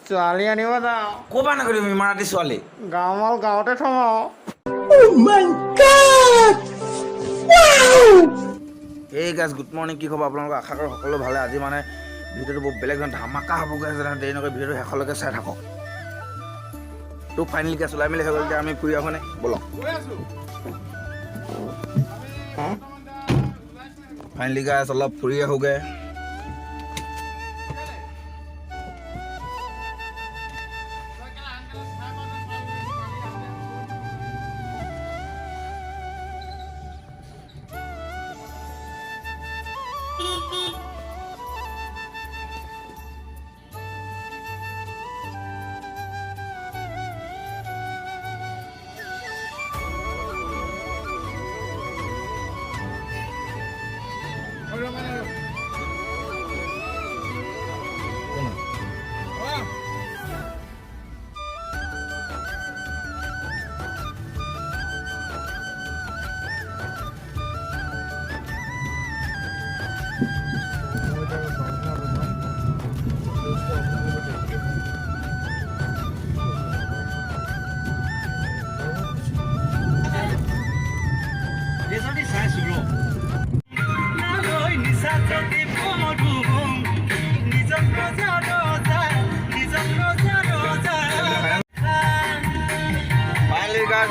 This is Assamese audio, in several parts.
ছোৱালী আনিব যাওঁ। ক'ৰপৰা নগ'লি তুমি ইমান ৰাতি ছোৱালী? গাঁও মাল গাঁৱতে থওঁ আৰু। এই গাছ গুড মৰ্ণিং, কি খবৰ আপোনালোকক? আশা কৰোঁ সকলো ভালে। আজি মানে ভিডিঅ'টো বহুত বেলেগ ধৰণৰ ধামাকা হ'বগৈ আছে, দেৰি নকৰি ভিডিঅ'টো শেষলৈকে চাই থাকক। তো ফাইনেলি গেছ ওলাই মেলি হৈ গ'ল, এতিয়া আমি ফুৰি আহোঁ নে? ব'লক। ফাইনেলি গাছ অলপ ফুৰি আহোঁগৈ।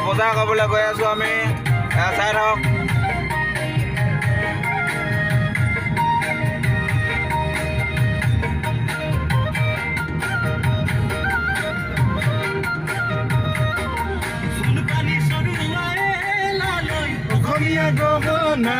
বজাৰ কৰিবলৈ গৈ আছোঁ আমি, চাই থাকক। অসমীয়া গহনা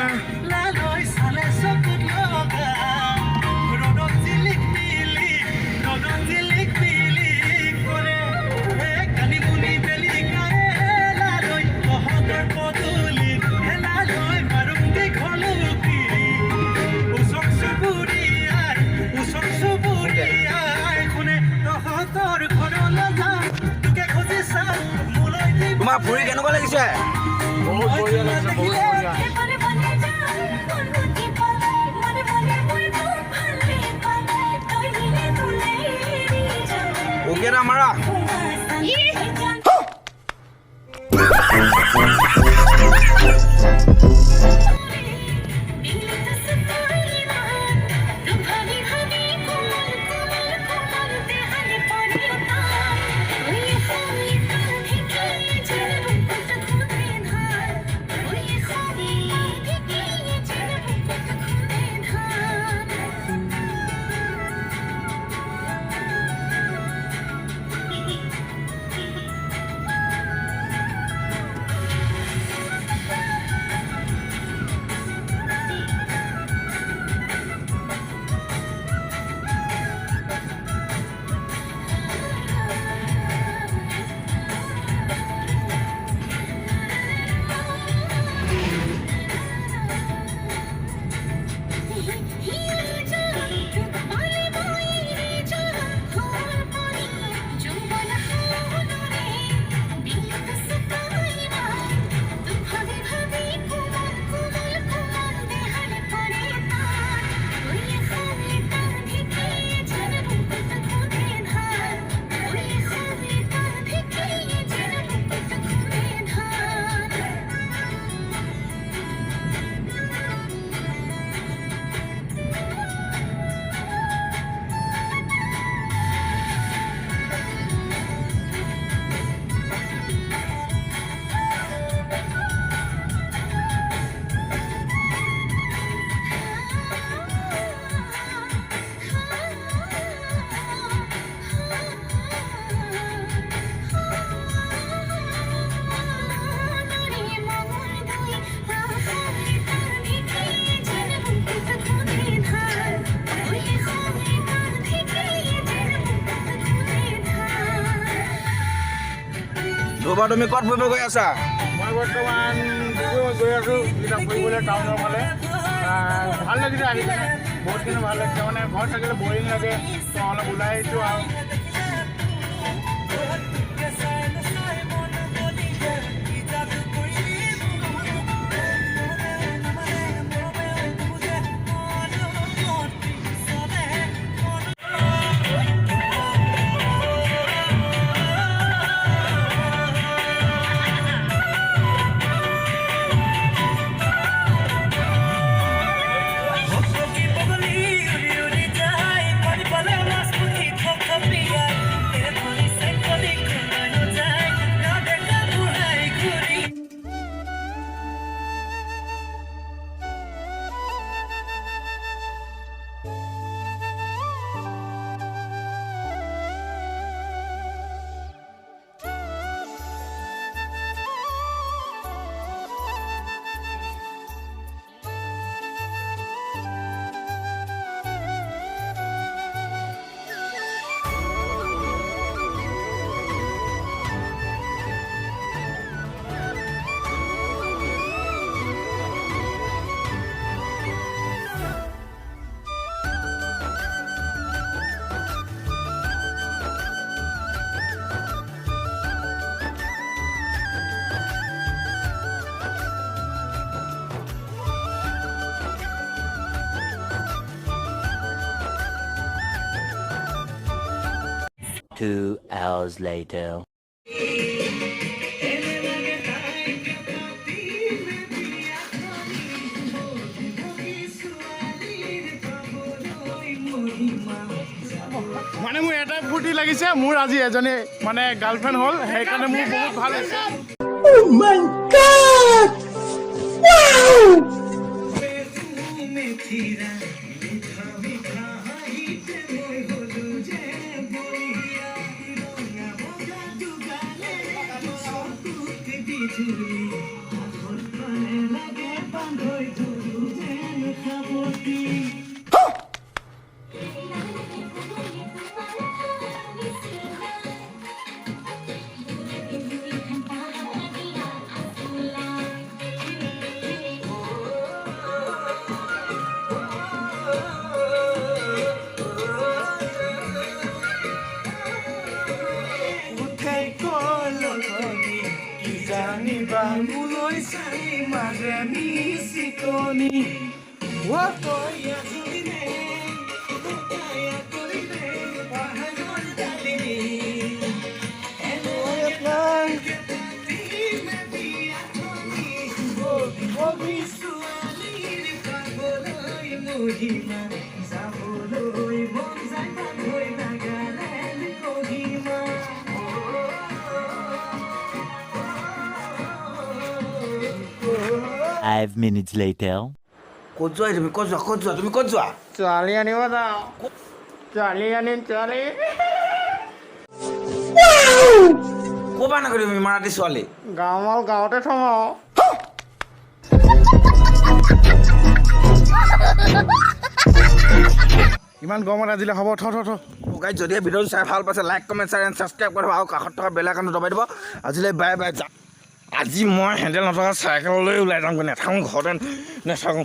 তোমাৰ ফুৰি কেনেকুৱা লাগিছে? বহুত বঢ়িয়া লাগিছে, বহুত বঢ়িয়া। ওকে না মাৰা। ৰবা, তুমি ক'ত ফুৰিব গৈ আছা? মই বৰ্তমান গৈ আছোঁ কিতাপ ফুৰিবলৈ টাউনৰ ফালে। ভাল লাগিছে আহি কিনে, বহুতখিনি ভাল লাগিছে। মানে ঘৰত থাকিলে বৰিং লাগে, তো অলপ ওলাই আহিছোঁ আৰু। 2 hours later. মানে মোৰ এটাই ফূৰ্তি লাগিছে, মোৰ আজি এজনী মানে গাৰ্লফ্ৰেণ্ড হ'ল, সেইকাৰণে মোৰ বহুত ভাল হৈছে। Five minutes later. ক'ত যোৱা তুমি? ক'ত যোৱা তুমি? ক'ত যোৱা? ছোৱালী আনিব যাওঁ, ছোৱালী আনিম ছোৱালী। ক'ৰ পৰা নাগৰি তুমি ইমান ৰাতি ছোৱালী? গাঁৱৰ গাঁৱতে থওঁ আৰু। ইমান গৰমত আজিলে হ'ব, থ। গাইজ যদিহে ভিডিঅ'টো চাই ভাল পাইছে like comment share and subscribe কৰিব আৰু কাষত থকা বেল আইকনটো দবাই দিব। আজিলৈ বাই বাই। আজি মই হেণ্ডেল নথকা চাইকেললৈ ওলাই যাম, নাথাকোঁ ঘৰতে নাথাকোঁ।